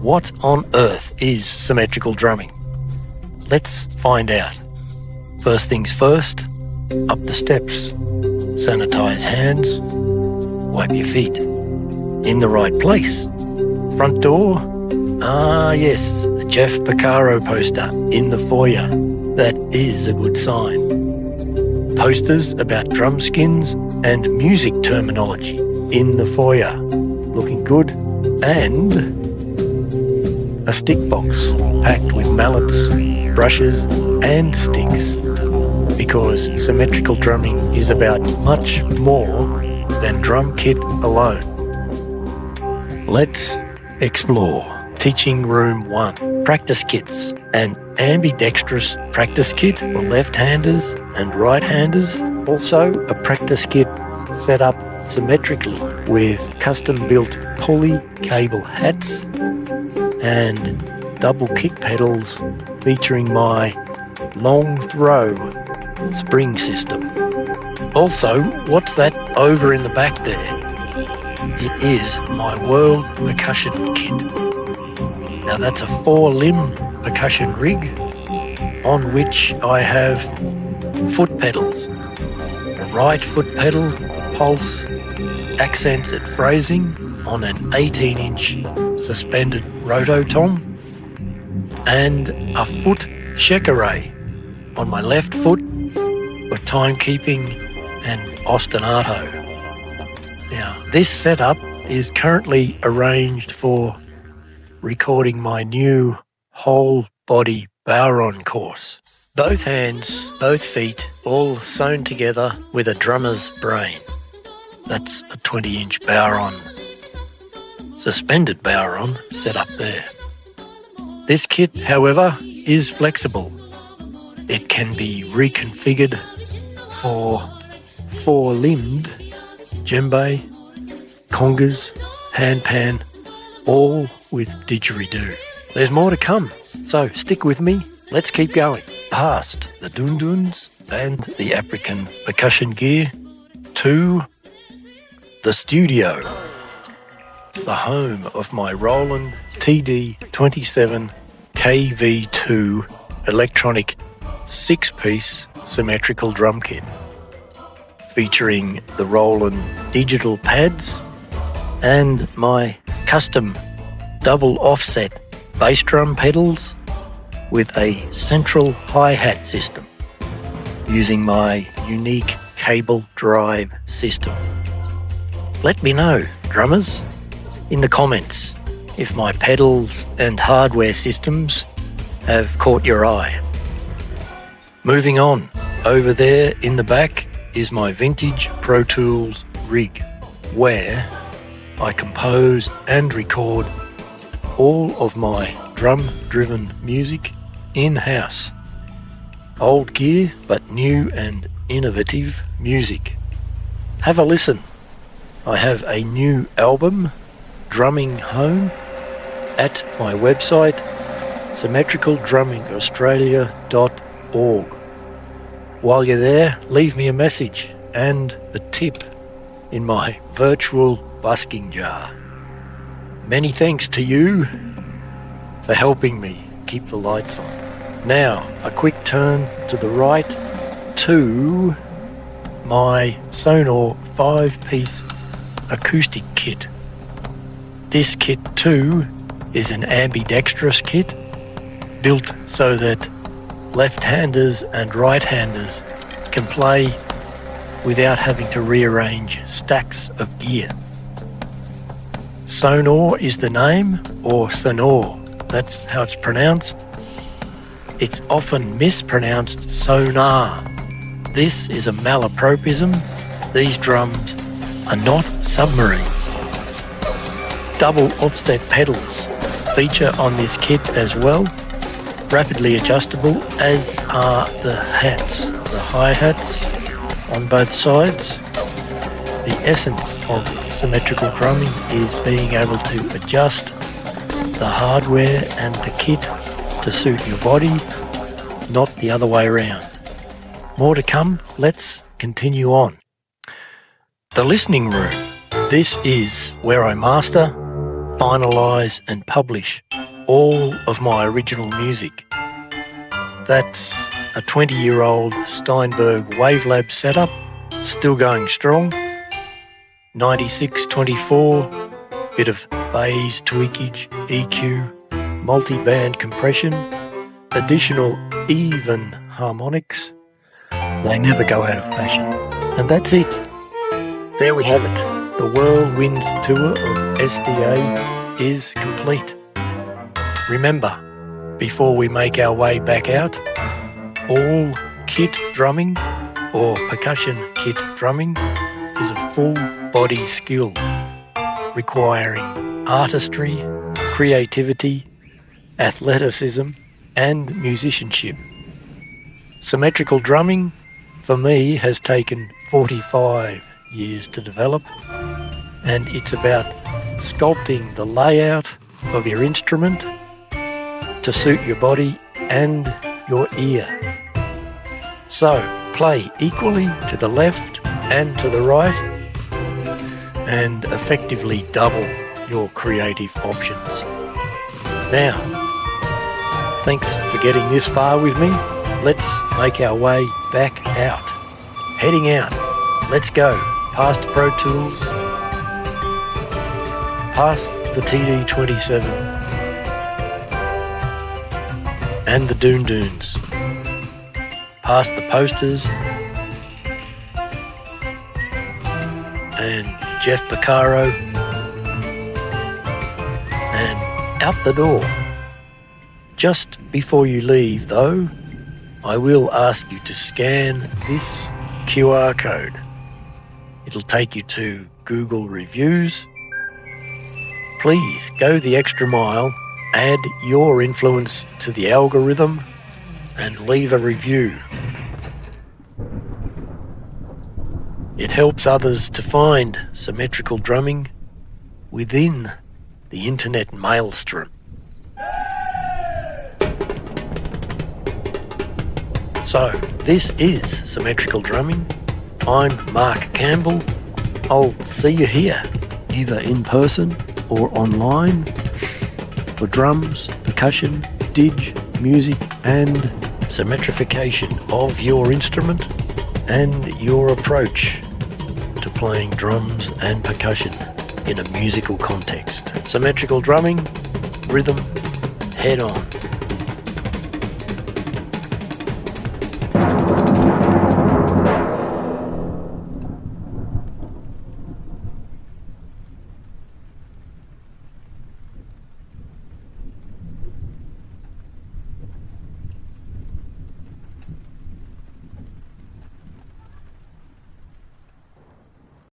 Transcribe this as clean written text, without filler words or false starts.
What on earth is symmetrical drumming? Let's find out. First things first, up the steps. Sanitize hands, wipe your feet. In the right place. Front door? Ah yes, the Jeff Porcaro poster in the foyer. That is a good sign. Posters about drum skins and music terminology in the foyer. Looking good. And a stick box packed with mallets, brushes and sticks. Because symmetrical drumming is about much more than DrumKit alone. Let's explore. Teaching Room 1. Practice kits. An ambidextrous practice kit for left-handers and right-handers. Also a practice kit set up symmetrically with custom-built pulley cable hats and double kick pedals featuring my long throw spring system. Also, what's that over in the back there? It is my World Percussion kit. Now that's a 4-limb percussion rig on which I have foot pedals. The right foot pedal, pulse, accents and phrasing on an 18-inch suspended rototom, and a foot shekere on my left foot for timekeeping and ostinato. Now, this setup is currently arranged for recording my new whole body Bowron course. Both hands, both feet, all sewn together with a drummer's brain. That's a 20-inch Bowron, suspended Bowron set up there. This kit, however, is flexible. It can be reconfigured for 4-limbed djembe, congas, handpan, all with Didgeridoo. There's more to come, so stick with me. Let's keep going. Past the dunduns and the African percussion gear to the studio, the home of my Roland TD27 KV2 electronic 6-piece symmetrical drum kit, featuring the Roland digital pads and my custom double offset bass drum pedals with a central hi-hat system using my unique cable drive system. Let me know, drummers, in the comments if my pedals and hardware systems have caught your eye. Moving on, over there in the back is my vintage Pro Tools rig, where I compose and record all of my drum-driven music in-house. Old gear, but new and innovative music. Have a listen. I have a new album, Drumming Home, at my website, symmetricaldrummingaustralia.org. While you're there, leave me a message and a tip in my virtual busking jar. Many thanks to you for helping me keep the lights on. Now, a quick turn to the right to my Sonor 5-piece acoustic kit. This kit too is an ambidextrous kit built so that left-handers and right-handers can play without having to rearrange stacks of gear. Sonor is the name, or Sonor, that's how it's pronounced. It's often mispronounced sonar. This is a malapropism. These drums are not submarines. Double offset pedals feature on this kit as well, rapidly adjustable, as are the hats, the hi-hats on both sides. The essence of symmetrical drumming is being able to adjust the hardware and the kit to suit your body, not the other way around. More to come, let's continue on. The listening room. This is where I master finalise and publish all of my original music. That's a 20-year-old Steinberg Wavelab setup, still going strong. 96-24, bit of phase tweakage, EQ, multi-band compression, additional even harmonics. They never go out of fashion. And that's it. There we have it. The whirlwind tour of SDA is complete. Remember, before we make our way back out, all kit drumming or percussion kit drumming is a full body skill requiring artistry, creativity, athleticism and musicianship. Symmetrical drumming for me has taken 45 years to develop, and it's about sculpting the layout of your instrument to suit your body and your ear. So play equally to the left and to the right and effectively double your creative options. Now, thanks for getting this far with me. Let's make our way back out. Heading out. Let's go. Past Pro Tools. Past the TD-27. And the Doon Doons. Past the posters. And Jeff Beccaro. And out the door. Just before you leave, though, I will ask you to scan this QR code. It'll take you to Google Reviews. Please go the extra mile, add your influence to the algorithm, and leave a review. It helps others to find symmetrical drumming within the internet maelstrom. So, this is Symmetrical Drumming. I'm Mark Campbell. I'll see you here, either in person or online, for drums, percussion, didge, music, and symmetrification of your instrument and your approach to playing drums and percussion in a musical context. Symmetrical drumming, rhythm, head on.